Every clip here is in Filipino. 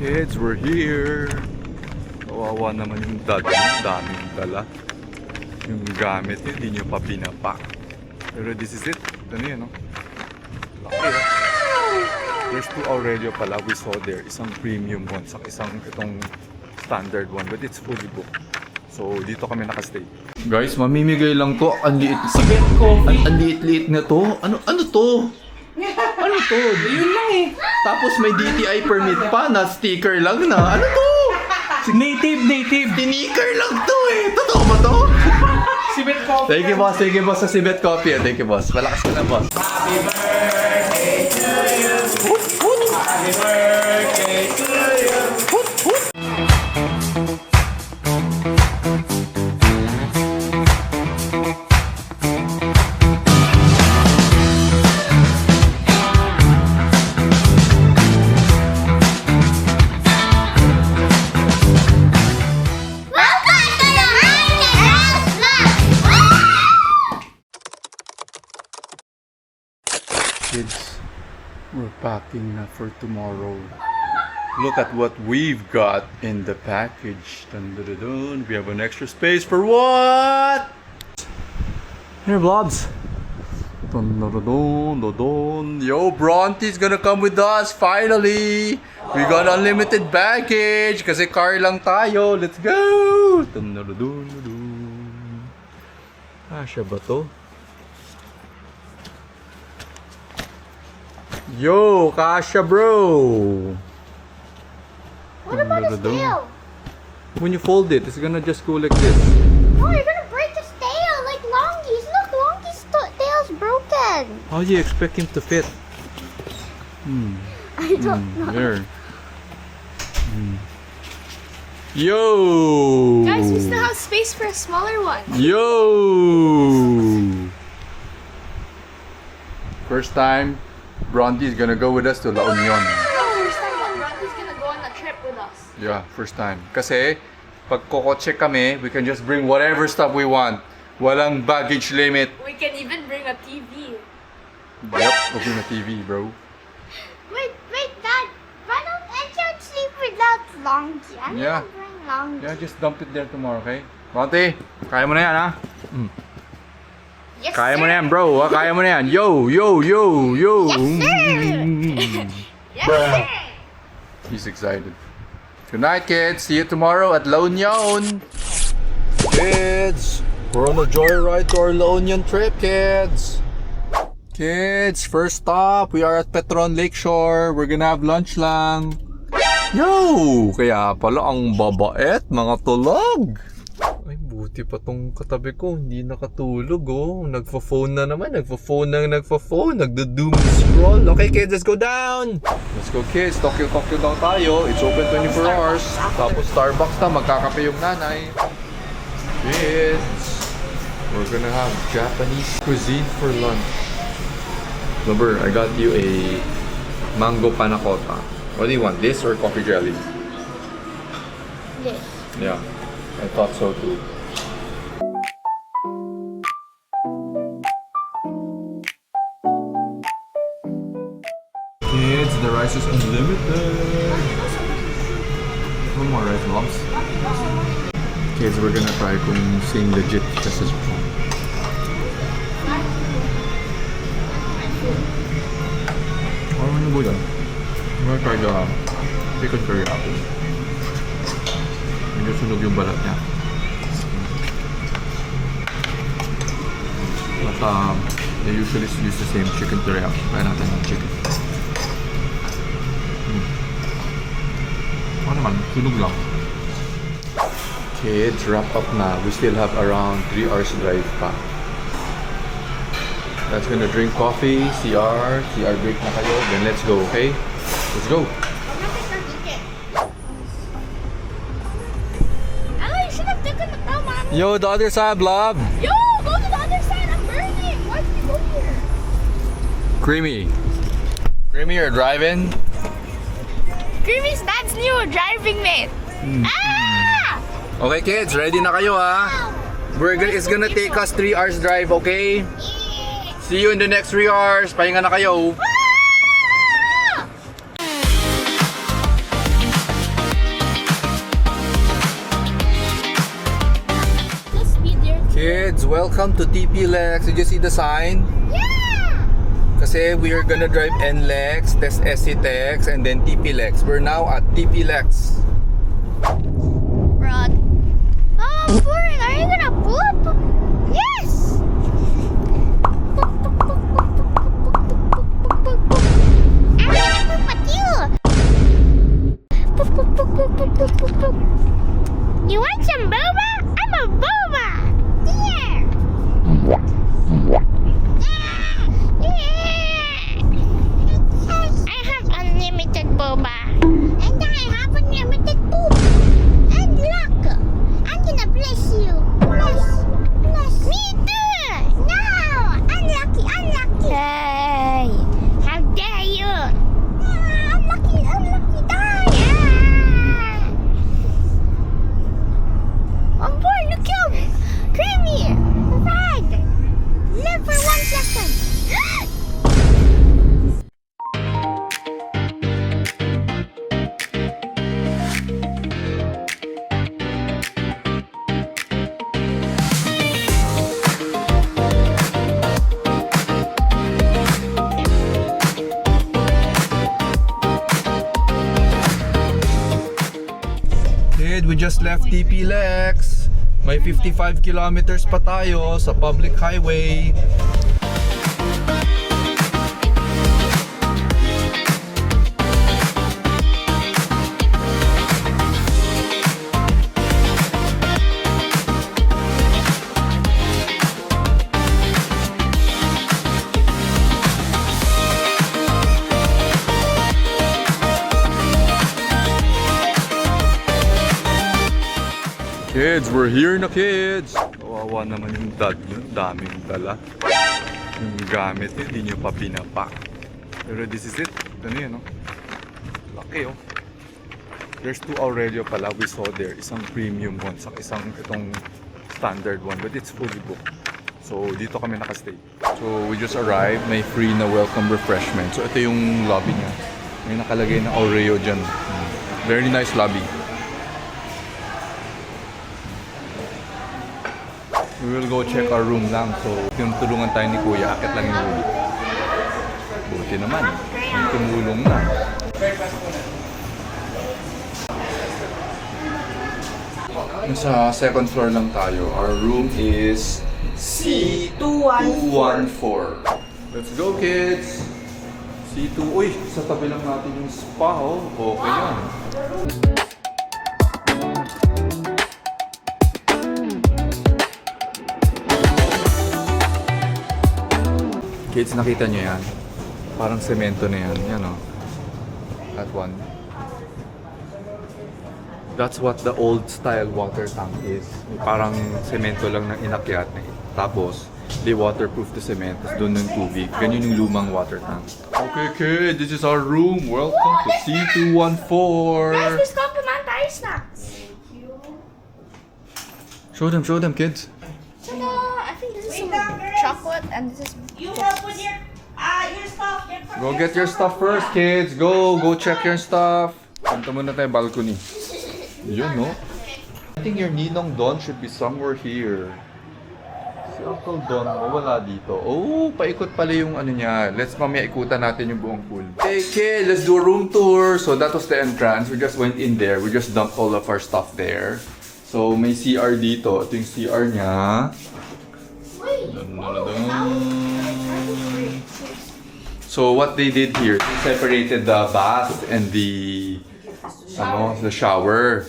Kids, we're here. Kawawa naman yung dad mo. Daming dala. Yung gamit yun, hindi nyo pa pinapak. Pero this is it. Ito na yun, no? Laki, eh. There's two Aurelio pala we saw there. Isang premium one, isang itong standard one. But it's fully booked. So, dito kami nakastay. Guys, mamimigay lang to. Ang liit. Ang liit-liit na to. Ano to? Ano to? Yun lang eh. Tapos may DTI permit pa na sticker lang na. Ano to? Native. Sticker lang to eh. Totoo ba to? Sibet Coffee. Thank you boss sa Sibet Coffee. Thank you boss. Malakas ka na boss. Happy birthday to you. Happy birthday to you. Kids, we're packing na for tomorrow. Look at what we've got in the package. Dun, dun, dun, dun. We have an extra space for what? Here, Blobs. Dun, dun, dun, dun, dun, dun. Yo, Bronte's gonna come with us finally. We got unlimited baggage kasi car lang tayo. Let's go. Dun, dun, dun, dun, dun. Siya ba to? Yo, kasha bro! What about his tail? When you fold it, it's gonna just go like this. No, you're gonna break his tail like Longy's. Look, Longy's tail's broken. How do you expect him to fit? I don't know. There. Yo! Guys, we still have space for a smaller one. Yo! First time, Bronte is gonna go with us to La Union. First time that Bronte's gonna go on a trip with us. Yeah, first time. Kasi, pag kokotse kami, we can just bring whatever stuff we want. Walang baggage limit. We can even bring a TV. Yep, open the TV, bro. Wait, Dad. I can't sleep without Longy. I'm Yeah. gonna bring Longy. Yeah, just dump it there tomorrow, okay? Bronte, kaya mo na yan, ha? Yes, Kaya mo sir. na yan, bro. Ha? Kaya mo na yan. Yo! Yes, sir. Yes, sir. He's excited. Good night, kids. See you tomorrow at La Union. Kids, we're on a joyride to our La Union trip, kids. Kids, first stop, we are at Petron Lakeshore. We're gonna have lunch lang. Yo! Kaya pala ang babait, mga tulog. Ay, buti pa tong katabi ko. Hindi nakatulog, oh. Nagpo-phone na naman. Nagpo-phone. Nagdo-doom scroll. Okay, kids, let's go down. Let's go, kids. Tokyo daw tayo. It's open 24 hours. Tapos Starbucks na. Magkakape yung nanay. Kids, we're gonna have Japanese cuisine for lunch. Lover, I got you a mango panna cotta. What do you want? This or coffee jelly? This. Yeah, I thought so too. Kids, the rice is unlimited. One more rice, moms. Kids, we're gonna try kung same legit kasi ano ba yan? I'm gonna try the chicken curry apple. Medyo sunog yung balat niya. But they usually use the same chicken teriyaki. Kaya natin ng chicken. Ano naman? Sunog lang. Kids, wrap up na. We still have around 3 hours drive pa. That's gonna drink coffee, CR break na kayo. Then let's go, okay? Let's go! I should have taken the towel, Mom. Yo, the other side, Blob! Yo, go to the other side. I'm burning. Why did we go here? Creamy, you're driving? Creamy's dad's new driving mate. Ah! Okay, kids, ready na kayo, ha? It's gonna take us 3 hours drive, okay? See you in the next 3 hours. Pahinga na kayo. welcome to TP Lex. Did you see the sign? Yeah! Kasi we are gonna drive NLEX, test SC-TEX, and then TP Lex. We're now at TP Lex. Rod. Oh, Boring, are you gonna poop? Yes! I'm gonna poop at you! Poop, poop, poop, poop, poop, poop, poop, poop. You want some boba? I'm a boba! Here! I have unlimited boba. And I have unlimited poop. And luck. I'm gonna bless you. Bless. Me too! No! Unlucky. Hey! How dare you! Unlucky. Die! Oh boy, look how creamy! Red! Live for 1 second! Kid, we just left TP Lex. May 55 kilometers pa tayo sa public highway. Kids, we're here na kids! Kawawa naman yung dad nyo, daming dala. Yung gamit nyo, hindi nyo pa pinapak. Pero this is it. Ano yun, no? Laki, oh. There's 2 Aurelio pala we saw there. Isang premium one, sa isang itong standard one. But it's fully booked. So, dito kami nakastay. So, we just arrived. May free na welcome refreshment. So, ito yung lobby niya. May nakalagay na Aurelio dyan. Very nice lobby. We will go check our room lang. So, tinutulungan tayo ni Kuya. Akit lang yung room. Buti naman. May tumulong na. Nasa second floor lang tayo. Our room is C214. Let's go, kids! C2. Uy, sa tabi lang natin yung spa, oh. Okay yan. Kids, nakita nyo yan? Parang semento na yan. Yan o. That one. That's what the old style water tank is. Parang semento lang na inakyat. Tapos, they waterproof the cement. Tapos doon yung tubig. Ganyan yung lumang water tank. Okay, kid. This is our room. Welcome to C214. Guys, this compliment tayo snacks. Show them, kids. Ta-da! I think this is some chocolate and this is You help with your stuff. Go get your stuff first, kids. Go check your stuff. Punta muna tayo balcony. Yun, no? I think your Ninong Don should be somewhere here. Si Uncle Don, wala dito. Oh, paikot pala yung ano niya. Let's mamaya ikutan natin yung buong pool. Hey, kid, let's do a room tour. So that was the entrance. We just went in there. We just dumped all of our stuff there. So may CR dito. Ito yung CR niya. So what they did here, they separated the bath and the shower.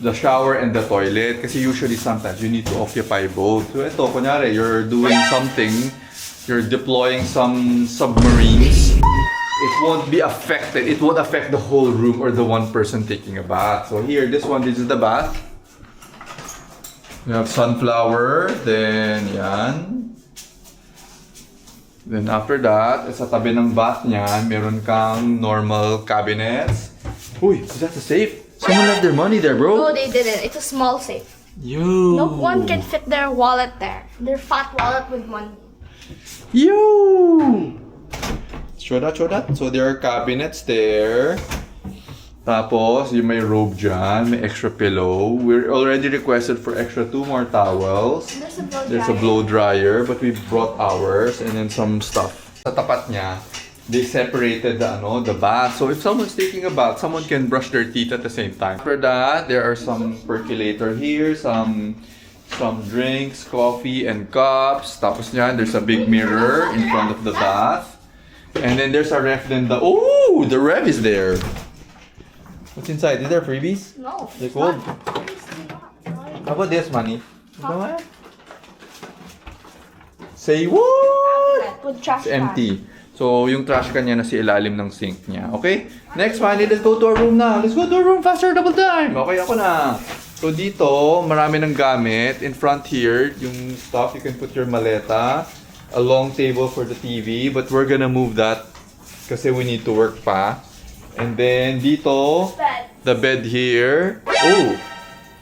The shower and the toilet. Kasi usually sometimes you need to occupy both. So ito, kunyari, you're doing something, you're deploying some submarines, it won't be affected. It won't affect the whole room or the one person taking a bath. So here, this is the bath. We have sunflower, then yan. Then after that, sa tabi ng bath niyan, meron kang normal cabinets. Uy, is that a safe? Someone left their money there, bro. No, they didn't. It's a small safe. Yo. No one can fit their wallet there. Their fat wallet with money. Yo. Show that. So there are cabinets there. Tapos, yung may robe dyan, may extra pillow. We're already requested for extra 2 more towels. There's a blow dryer, but we brought ours and then some stuff. Sa tapat niya, they separated the bath. So if someone's taking a bath, someone can brush their teeth at the same time. After that, there are some percolator here, some drinks, coffee, and cups. Tapos niyan, there's a big mirror in front of the bath. And then there's a ref then the ref is there. What's inside? Is there freebies? No. They're cold. How about this, Manny? Say what? Put trash It's empty. So, yung trash can niya na sa ilalim ng sink niya. Okay? Next, Manny, let's go to our room na. Let's go to our room faster, double time. Okay, ako na. So, dito, marami ng gamit. In front here, yung stuff, you can put your maleta. A long table for the TV. But we're gonna move that kasi we need to work pa. And then, dito, the bed here. Oh!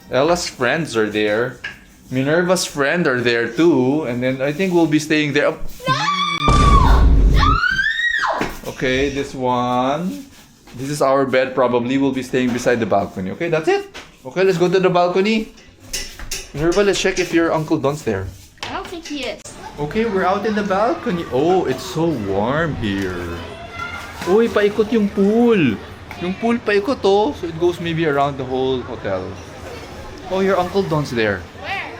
Ella's friends are there. Minerva's friend are there too. And then, I think we'll be staying there. Okay, this one. This is our bed probably. We'll be staying beside the balcony. Okay, that's it. Okay, let's go to the balcony. Minerva, let's check if your Uncle Don's there. I don't think he is. Okay, we're out in the balcony. Oh, it's so warm here. Uy, paikot yung pool. Yung pool paikot oh. So it goes maybe around the whole hotel. Oh, your Uncle Don's there. Where?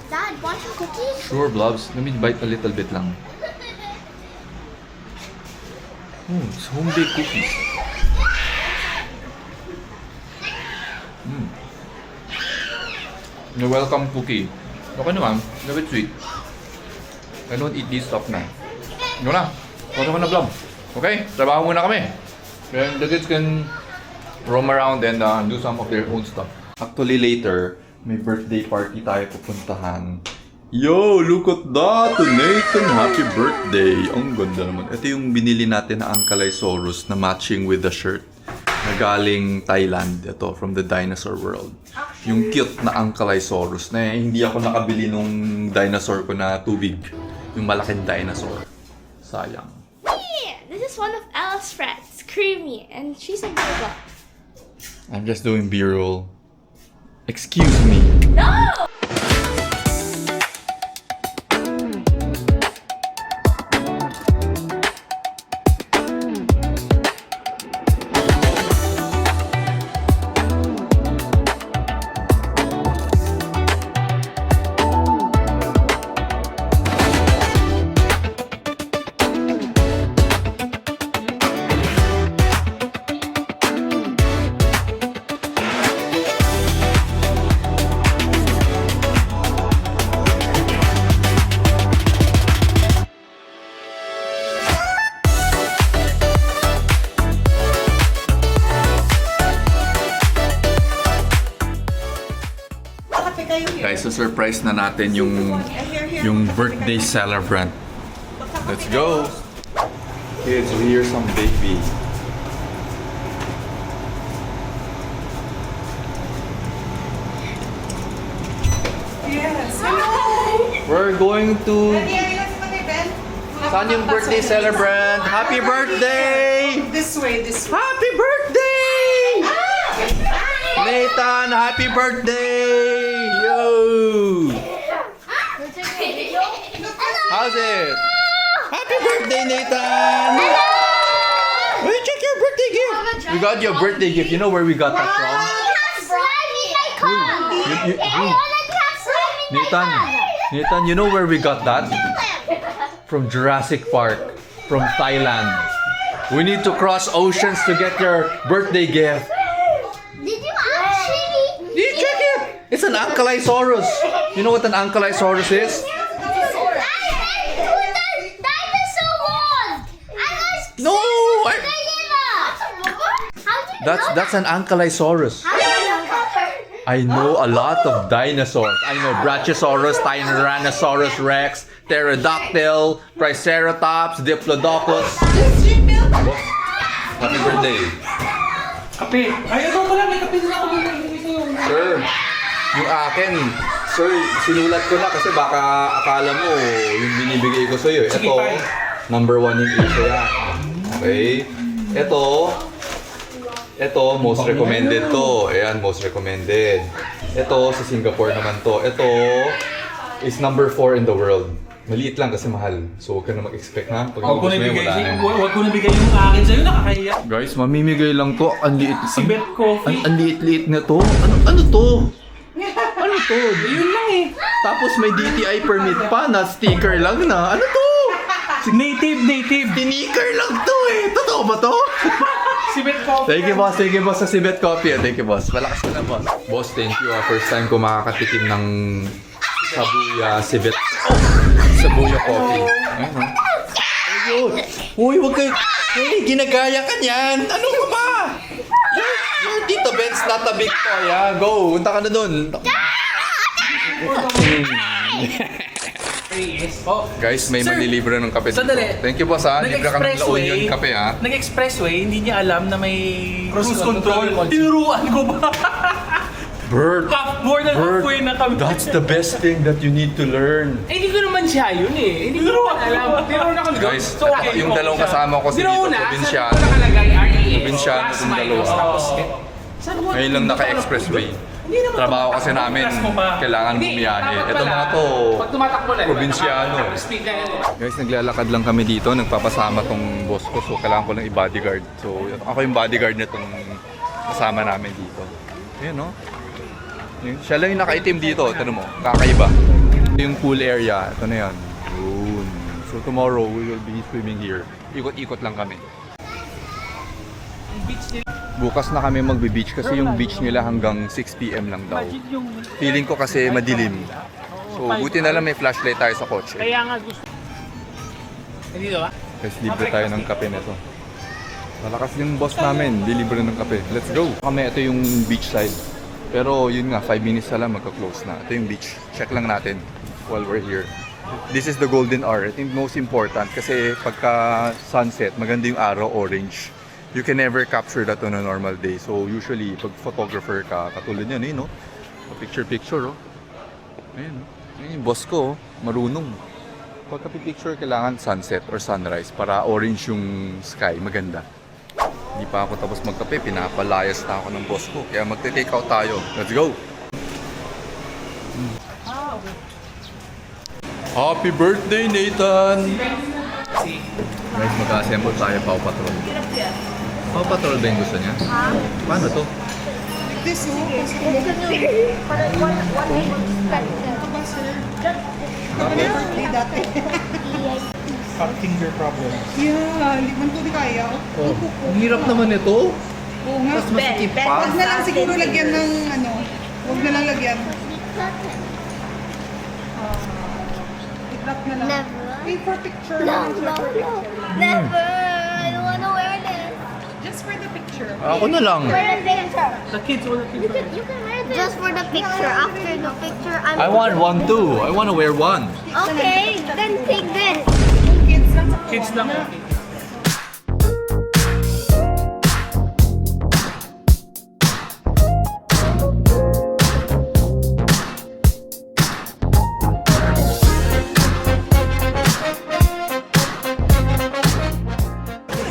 Dad, want some cookies? Sure, Blobs. Let me bite a little bit lang. It's home-baked cookies. You're welcome cookie. Okay naman. A bit sweet. I don't eat this stuff na. Yun na. Huwag naman na Blob. Okay? Trabaho muna kami. Then the kids can roam around and do some of their own stuff. Actually later, may birthday party tayo pupuntahan. Yo, look at that! Nathan, happy birthday! Ang ganda naman. Ito yung binili natin na Ankylosaurus na matching with the shirt na galing Thailand. Ito, from the dinosaur world. Yung cute na Ankylosaurus na hindi ako nakabili nung dinosaur ko na tubig. Yung malaking dinosaur. Sayang. Yeah, this is one of Ella's friends, Creamy, and she's a boba. I'm just doing B-roll. Excuse me. No! Guys, so surprise na natin yung birthday celebrant. Let's go! Kids, so here's some baby. Yes. We're going to... Saan yung birthday celebrant? Happy birthday! This way, this way. Happy birthday! Nathan, happy birthday! Yo! How's it? Happy birthday, Nathan! Hey, check your birthday gift! We got your birthday gift. You know where we got that from? Nathan, you know where we got that? From Jurassic Park, from Thailand. We need to cross oceans to get your birthday gift. Did you actually? Did you check it? It's an Ankylosaurus. You know what an Ankylosaurus is? No! That's an Ankylosaurus. I know a lot of dinosaurs. I know Brachiosaurus, Tyrannosaurus Rex, Pterodactyl, Triceratops, Diplodocus. Happy birthday. Kape. Ay, ito pala. May kape na ako. Sir, yung akin, sir, sinulat ko na kasi baka akala mo yung binibigay ko sa'yo. Sige, Ito, fine. number 1 yung isa yan. Okay? Ito, Ito, most recommended to. Ayan, most recommended. Ito, sa Singapore naman to. Ito is number 4 in the world. Maliit lang kasi mahal. So, huwag ka na mag-expect ha. Pag Huwag ko naubos mo yun, nabigay wala na. huwag ko nabigay yung akin sa'yo, nakakahiya. Guys, mamimigay lang to. Ang liit. Si Bet Coffee. Ang liit-liit na to. Ano to? Ano to? Yun lang eh. Tapos may DTI permit pa na sticker lang na. Ano to? Native. Sticker lang to eh. Totoo ba to? Si Bet Coffee. Thank you, boss. Thank you, boss, sa Sibet Coffee. Thank you, boss. Malakas ka na, boss. Boss, thank you. First time ko makakatikim ng Sabuya Sibet. Sabuya Coffee. Ayun. Uy, wag kayo. Hey, ginagaya ka niyan. Ano ka ba? You're Tito Ben's not a big toy, ha? Go, punta ka na dun. Oh, Guys, may Sir, manlilibre ng kape dito. sandali. Thank you, boss, ha? Libre ka ng La Union kape, ha? Nag-expressway, hindi niya alam na may cruise control. Tinuruan ko ba? Bert, More than halfway na kami. that's the best thing that you need to learn. Eh, hindi ko naman siya yun eh. Hindi ko naman alam. Tinuruan ako. Guys, So, okay, yung okay dalawang siya. kasama ko si Tito, Tinuruan na, probinsyano. saan ko nakalagay? RES. Probinsyano Plus, yung minus, dalawa. tapos, saan mo? Ngayon lang naka-expressway. Hindi naman. Trabaho kasi namin, Plus mo pa. kailangan Hindi, bumiyahe. dapat Ito pala, mga to, pag tumatakbo na, probinsyano. Speed na yun. Guys, naglalakad lang kami dito, nagpapasama tong boss ko, so kailangan ko lang i-bodyguard. So, ako yung bodyguard na tong kasama namin dito. Ayun, no? Siya lang yung nakaitim dito, tanong mo, kakaiba. Yung pool area, ito na yan. Yun. So, tomorrow, we will be swimming here. Ikot-ikot lang kami. Bukas na kami magbe-beach kasi yung beach nila hanggang 6 PM lang daw. Feeling ko kasi madilim. So, buti na lang may flashlight tayo sa kotse. Kaya nga gusto. Hindi ba? Guys, libre tayo ng kape nito. Malakas yung boss namin, dilibre ng kape. Let's go! Kami, ito yung beach side. Pero yun nga, 5 minutes na lang magka-close na. Ito yung beach. Check lang natin while we're here. This is the golden hour. I think most important kasi pagka sunset, maganda yung araw, orange. You can never capture that on a normal day. So usually, pag photographer ka, katulad yan, no? Picture-picture, oh. Ayun, oh. Ayun yung boss ko, oh. Marunong. Pagka picture, kailangan sunset or sunrise para orange yung sky. Maganda. Hindi pa ako tapos magkape, pinapalayas na ako ng boss ko. Kaya magte-take out tayo. Let's go! Happy birthday, Nathan! Guys, mag-assemble tayo, Paw Patrol. Paw Patrol ba yung gusto niya? Paano to? This one. Birthday dati. Finger problem. Yeah, hindi man ko di kaya. Oh, ang hirap naman ito. Oo nga. Mas masikip pa. Huwag na lang siguro lagyan ng ano. Huwag na lang lagyan. I-drop na lang. Never. Wait for picture. No. Never. I don't want to wear this. Just for the picture. Ako na lang. For the picture. The kids will You can wear this. Just for the picture. After the picture, I'm. I want one too. I want to wear one. Okay, then take this. Kids lang. Okay.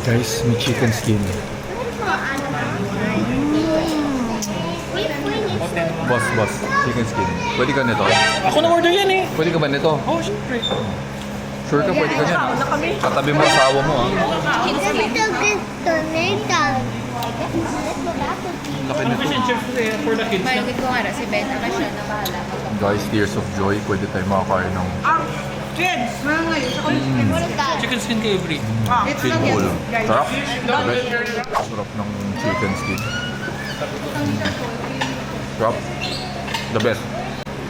Guys, may chicken skin. Boss, chicken skin. Pwede ka nito? Ako na order yan eh. Pwede ka ba nito? Oh, syempre. Sure ka, pwede ka yan. Katabi mo asawa mo, ha? It's a little bit donated. Laki nito. Efficient for the kids. Malugit ko nga na, si Ben, ako siya na bahala. Guys, tears of joy. Pwede tayo makakain ng Kids, mga ngayon. What is that? Chicken skin kay Avery. It's chicken bowl. guys. Sarap. Sarap ng chicken skin. Sarap. The best.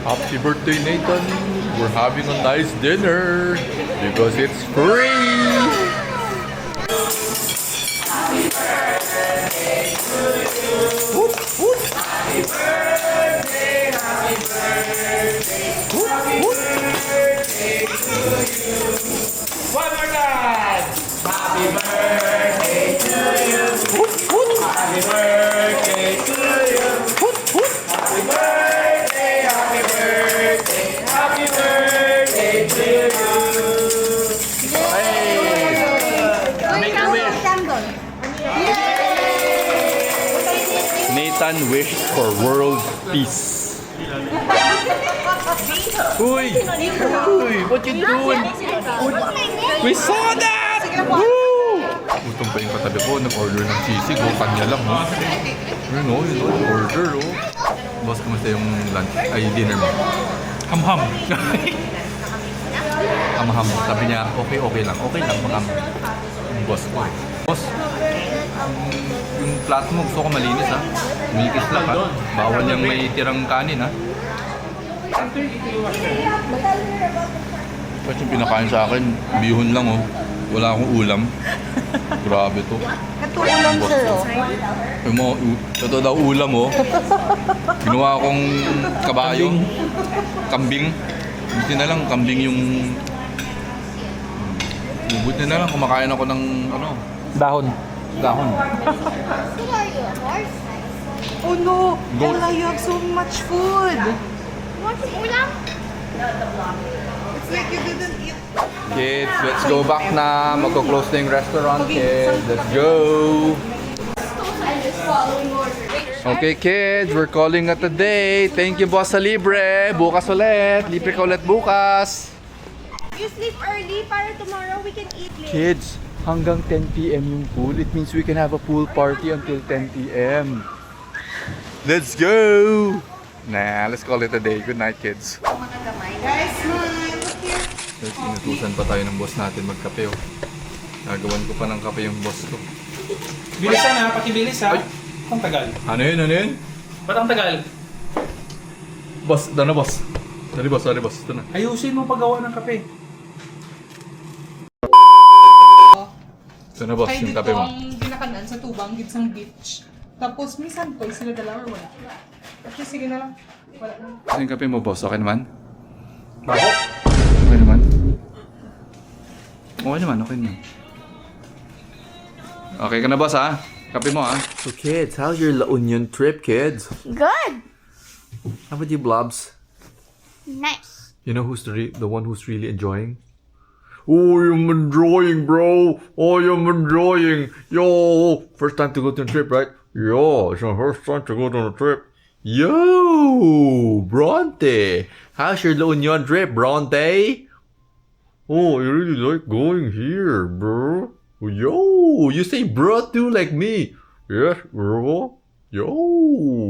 Happy birthday, Nathan. We're having a nice dinner because it's free. One more time! Happy birthday to you! Happy birthday to you! Happy birthday, happy birthday, happy birthday to you! Make a wish. one wish for world peace. Uy! Uy! What you doing? We saw that! Woo! Gutom pa yung katabi ko. Nag-order ng sisig. Kanya lang. Yun o. Order o. Boss, kumusta yung lunch? Ay, dinner mo? Ham-ham. Ham-ham. Sabi niya, okay lang. Okay lang, ham. Yung boss ko. Boss, yung plato mo gusto ko malinis ha. Umikis lang ha. Bawal yung may tirang kanin ha. Ba't yung pinakain sa akin, bihon lang oh. Wala akong ulam. Grabe to. Ito ulam, sir, oh. Yung mga, ito daw ulam oh. Ginawa akong kabayo. Kambing. Buti na lang, kambing yung... Buti na lang, kumakain ako ng ano. Dahon. Dahon. Oh no! Goat. Ella, you have so much food! Want some ulam? It's like you didn't eat. Kids, let's go back na. Magko-close na yung restaurant, kids. Let's go! Okay, kids, we're calling it a day. Thank you, Boss sa libre. Bukas ulit. Libre ka ulit bukas. You sleep early para tomorrow we can eat late. Kids, hanggang 10 p.m. yung pool. It means we can have a pool party until 10 p.m. Let's go! Nah, let's call it a day. Good night, kids. Guys, smile! Look here. Guys, inutusan pa tayo ng boss natin magkape, oh. Nagawan ko pa ng kape yung boss ko. Bilisan ha, pakibilis ha. Ay. Ang tagal. Ano yun? Ano yun? Ba't ang tagal? Boss, ito na, boss. Sorry, boss. Sorry, boss. Ito na. Ayusin mo paggawa ng kape. Ito na, boss. Ay, Yung dito kape mo. ang ginakanan sa tubang, gitsang beach. Tapos, minsan toy sila dalawa or wala. Okay, sige na lang. Wala na. Ano yung kape mo, boss? Okay naman? Bako. Okay naman? Okay naman, okay naman. Okay ka na, boss, ha? Kape mo, ha? So, kids, how's your La Union trip, kids? Good. How about you, Blobs? Nice. You know who's the one who's really enjoying? Oh, I'm enjoying, bro. Oh, I'm enjoying. Yo, first time to go to a trip, right? Yo, it's my first time to go on a trip. Yo, Bronte. How's your La Union trip, Bronte? Oh, I really like going here, bro. Yo, you say bro too like me. Yes, bro. Yo.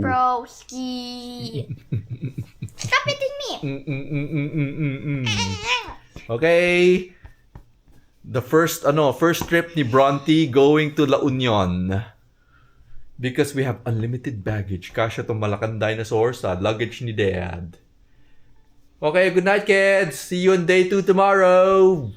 Broski. Stop hitting me. Okay. The first trip ni Bronte going to La Union. Because we have unlimited baggage. Kasha tong malakang dinosaur sa luggage ni Dad. Okay, good night, kids. See you on day 2 tomorrow.